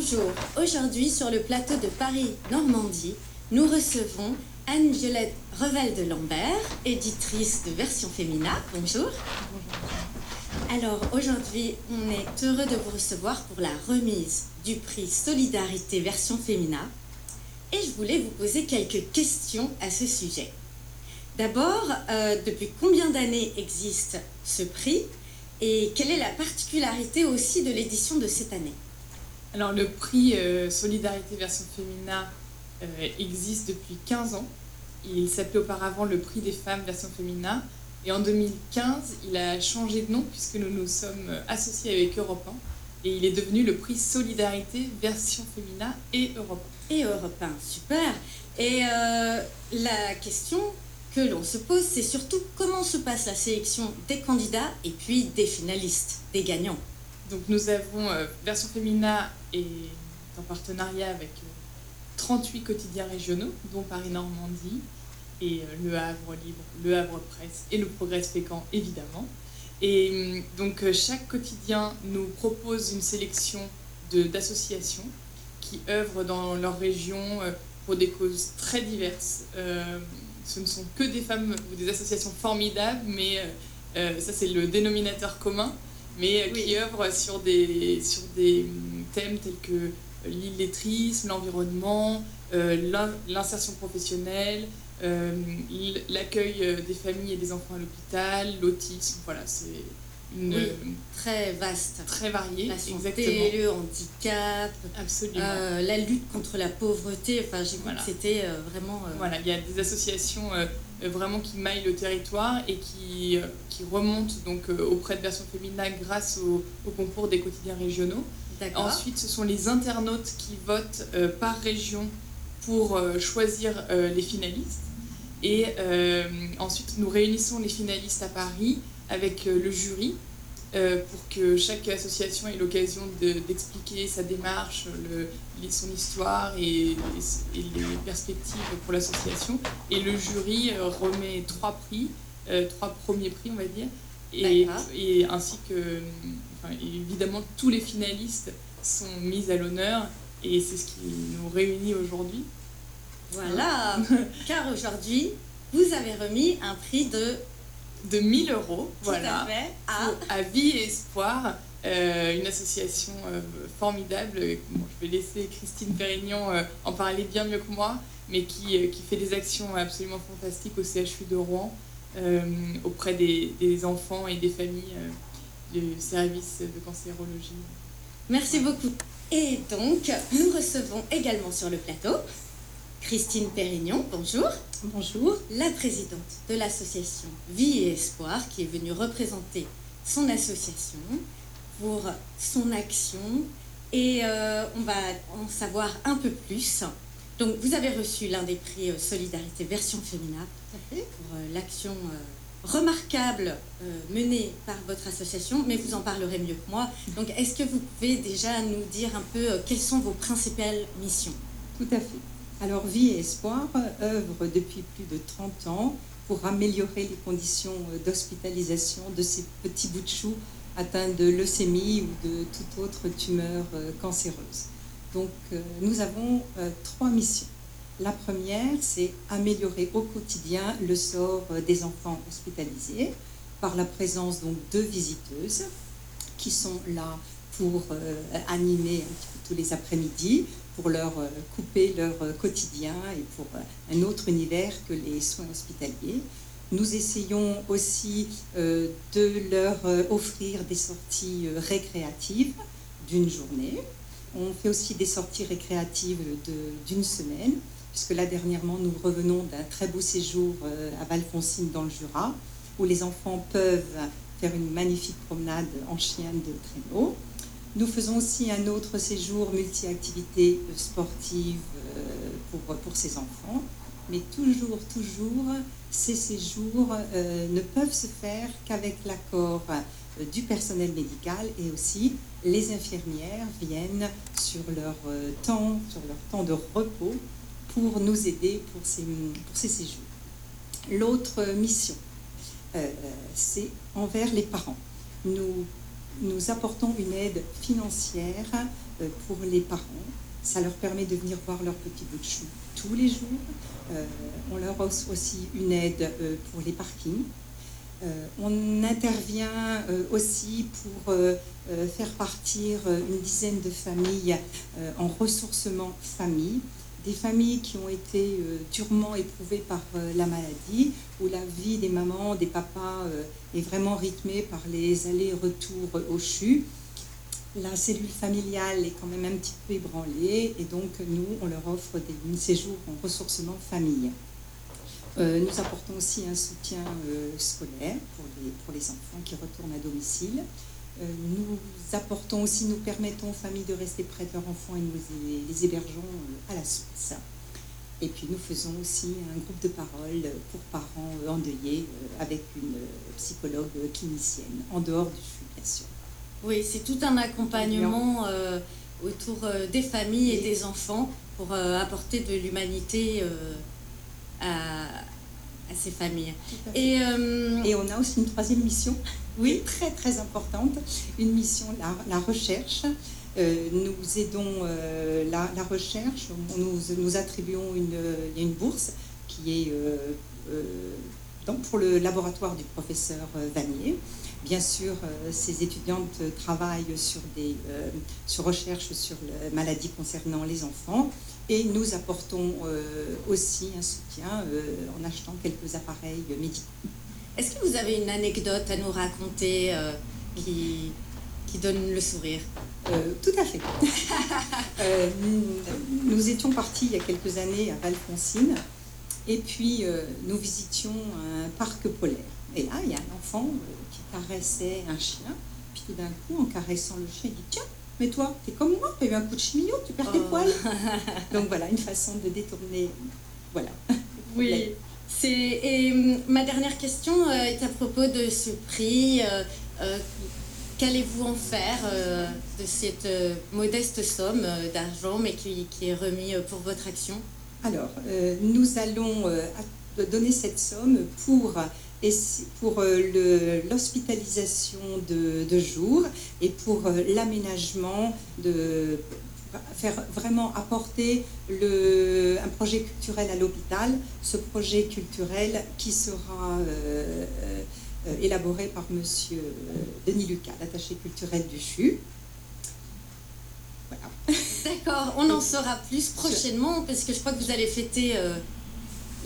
Bonjour, aujourd'hui sur le plateau de Paris-Normandie, nous recevons Anne-Violette Revel de Lambert, éditrice de Version Fémina. Bonjour. Alors aujourd'hui, on est heureux de vous recevoir pour la remise du prix Solidarité Version Fémina et je voulais vous poser quelques questions à ce sujet. D'abord, depuis combien d'années existe ce prix et quelle est la particularité aussi de l'édition de cette année? Alors le prix Solidarité Version Fémina existe depuis 15 ans. Il s'appelait auparavant le prix des femmes Version Fémina. Et en 2015, il a changé de nom puisque nous nous sommes associés avec Europe 1. Et il est devenu le prix Solidarité Version Fémina et Europe 1. Et Europe 1, super. Et la question que l'on se pose, c'est surtout comment se passe la sélection des candidats et puis des finalistes, des gagnants. Donc nous avons Version Fémina est en partenariat avec 38 quotidiens régionaux, dont Paris-Normandie et Le Havre Libre, Le Havre Presse et Le Progrès Fécamp évidemment. Et donc chaque quotidien nous propose une sélection d'associations qui œuvrent dans leur région pour des causes très diverses. Ce ne sont que des femmes ou des associations formidables, mais ça c'est le dénominateur commun, mais qui œuvrent sur des thèmes tels que l'illettrisme, l'environnement, l'insertion professionnelle, l'accueil des familles et des enfants à l'hôpital, l'autisme, voilà, c'est une très vaste, très variée, la santé, exactement. Le handicap, absolument, la lutte contre la pauvreté. Enfin, j'ai vu que c'était vraiment. Voilà, il y a des associations vraiment qui maillent le territoire et qui remontent donc auprès de Version Fémina grâce au concours des quotidiens régionaux. Ensuite, ce sont les internautes qui votent par région pour choisir les finalistes. Et ensuite, nous réunissons les finalistes à Paris avec le jury pour que chaque association ait l'occasion d'expliquer sa démarche, son histoire et les perspectives pour l'association. Et le jury remet 3 prix, 3 premiers prix, on va dire, et ainsi que, évidemment, tous les finalistes sont mis à l'honneur et c'est ce qui nous réunit aujourd'hui. Voilà, car aujourd'hui, vous avez remis un prix de 1 000 €, voilà, à Vie et Espoir, une association formidable. Bon, je vais laisser Christine Pérignon en parler bien mieux que moi, mais qui fait des actions absolument fantastiques au CHU de Rouen auprès des enfants et des familles du service de cancérologie. Merci beaucoup. Et donc, nous recevons également sur le plateau Christine Pérignon, bonjour. Bonjour. La présidente de l'association Vie et Espoir qui est venue représenter son association pour son action et on va en savoir un peu plus. Donc vous avez reçu l'un des prix Solidarité Version Fémina pour l'action remarquable menée par votre association, mais vous en parlerez mieux que moi. Donc est-ce que vous pouvez déjà nous dire un peu quelles sont vos principales missions? Tout à fait. Alors, Vie et Espoir œuvre depuis plus de 30 ans pour améliorer les conditions d'hospitalisation de ces petits bouts de chou atteints de leucémie ou de toute autre tumeur cancéreuse. Donc, nous avons 3 missions. La première, c'est améliorer au quotidien le sort des enfants hospitalisés par la présence donc, de visiteuses qui sont là pour animer un petit peu tous les après-midi, pour leur couper leur quotidien et pour un autre univers que les soins hospitaliers. Nous essayons aussi de leur offrir des sorties récréatives d'une journée. On fait aussi des sorties récréatives d'une semaine, puisque là, dernièrement, nous revenons d'un très beau séjour à Valfoncine dans le Jura, où les enfants peuvent faire une magnifique promenade en chien de traîneau. Nous faisons aussi un autre séjour multi-activités sportives pour ces enfants. Mais toujours, ces séjours ne peuvent se faire qu'avec l'accord du personnel médical et aussi les infirmières viennent sur leur temps de repos pour nous aider pour ces séjours. L'autre mission, c'est envers les parents. Nous nous apportons une aide financière pour les parents. Ça leur permet de venir voir leur petit bout de chou tous les jours. On leur offre aussi une aide pour les parkings. On intervient aussi pour faire partir une dizaine de familles en ressourcement famille, des familles qui ont été durement éprouvées par la maladie, où la vie des mamans, des papas est vraiment rythmée par les allers-retours au CHU. La cellule familiale est quand même un petit peu ébranlée et donc nous, on leur offre des séjours en ressourcement famille. Nous apportons aussi un soutien scolaire pour les enfants qui retournent à domicile. Nous apportons aussi, nous permettons aux familles de rester près de leurs enfants et nous les hébergeons à la source. Et puis nous faisons aussi un groupe de parole pour parents endeuillés avec une psychologue clinicienne, en dehors du CHU bien sûr. Oui, c'est tout un accompagnement autour des familles et des enfants pour apporter de l'humanité à ces familles. Et on a aussi une troisième mission, oui, très très importante, une mission, la recherche. Nous aidons la recherche, nous attribuons une bourse qui est pour le laboratoire du professeur Vanier. Bien sûr, ces étudiantes travaillent sur recherche sur les maladies concernant les enfants et nous apportons aussi un soutien en achetant quelques appareils médicaux. Est-ce que vous avez une anecdote à nous raconter qui donne le sourire? Tout à fait. Nous étions partis il y a quelques années à Valfoncine et puis nous visitions un parc polaire. Et là, il y a un enfant qui caressait un chien, puis tout d'un coup, en caressant le chien, il dit « Tiens, mais toi, t'es comme moi, t'as eu un coup de chimio, tu perds tes poils. » Donc voilà, une façon de détourner, voilà. Oui. Et ma dernière question est à propos de ce prix. Qu'allez-vous en faire de cette modeste somme d'argent, mais qui est remis pour votre action? Alors, nous allons donner cette somme pour l'hospitalisation de jour et pour l'aménagement faire vraiment apporter un projet culturel à l'hôpital, ce projet culturel qui sera élaboré par monsieur Denis Lucas, l'attaché culturel du CHU. Voilà. D'accord, on en saura plus prochainement parce que je crois que vous allez fêter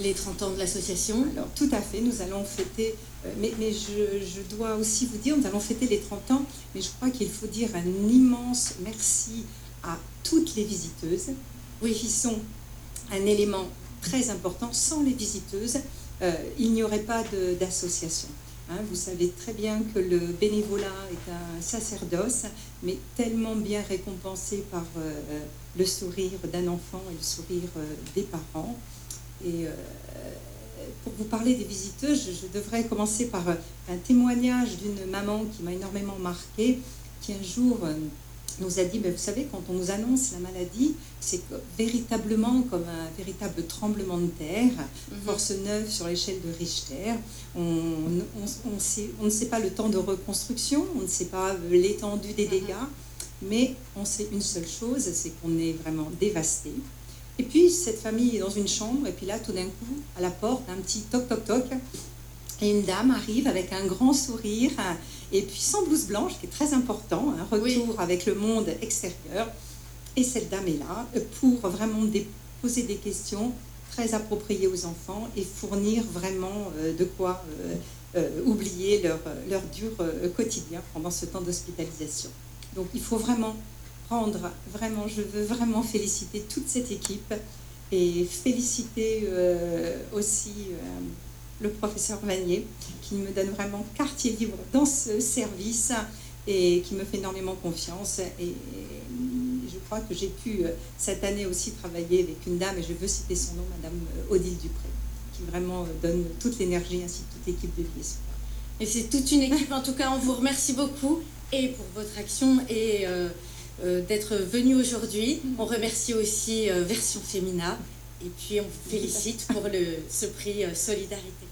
les 30 ans de l'association. Alors tout à fait, nous allons fêter, mais je dois aussi vous dire, nous allons fêter les 30 ans, mais je crois qu'il faut dire un immense merci à toutes les visiteuses, oui, qui sont un élément très important. Sans les visiteuses, il n'y aurait pas d'association. Hein, vous savez très bien que le bénévolat est un sacerdoce, mais tellement bien récompensé par le sourire d'un enfant et le sourire des parents. Et pour vous parler des visiteuses, je devrais commencer par un témoignage d'une maman qui m'a énormément marquée, qui un jour nous a dit, vous savez, quand on nous annonce la maladie, c'est véritablement comme un véritable tremblement de terre, force 9 sur l'échelle de Richter. On ne sait pas le temps de reconstruction, on ne sait pas l'étendue des dégâts, mais on sait une seule chose, c'est qu'on est vraiment dévasté. Et puis cette famille est dans une chambre, et puis là, tout d'un coup, à la porte, un petit toc-toc-toc, et une dame arrive avec un grand sourire, et puis sans blouse blanche, qui est très important, un retour avec le monde extérieur. Et cette dame est là pour vraiment poser des questions très appropriées aux enfants et fournir vraiment de quoi oublier leur dur quotidien pendant ce temps d'hospitalisation. Donc il faut vraiment je veux vraiment féliciter toute cette équipe et féliciter aussi le professeur Vanier qui me donne vraiment quartier libre dans ce service et qui me fait énormément confiance. Et je crois que j'ai pu cette année aussi travailler avec une dame, et je veux citer son nom, Madame Odile Dupré, qui vraiment donne toute l'énergie ainsi que toute l'équipe de Vie Espoir. Et c'est toute une équipe, en tout cas, on vous remercie beaucoup et pour votre action et d'être venu aujourd'hui. On remercie aussi Version Femina et puis on vous félicite pour ce prix Solidarité.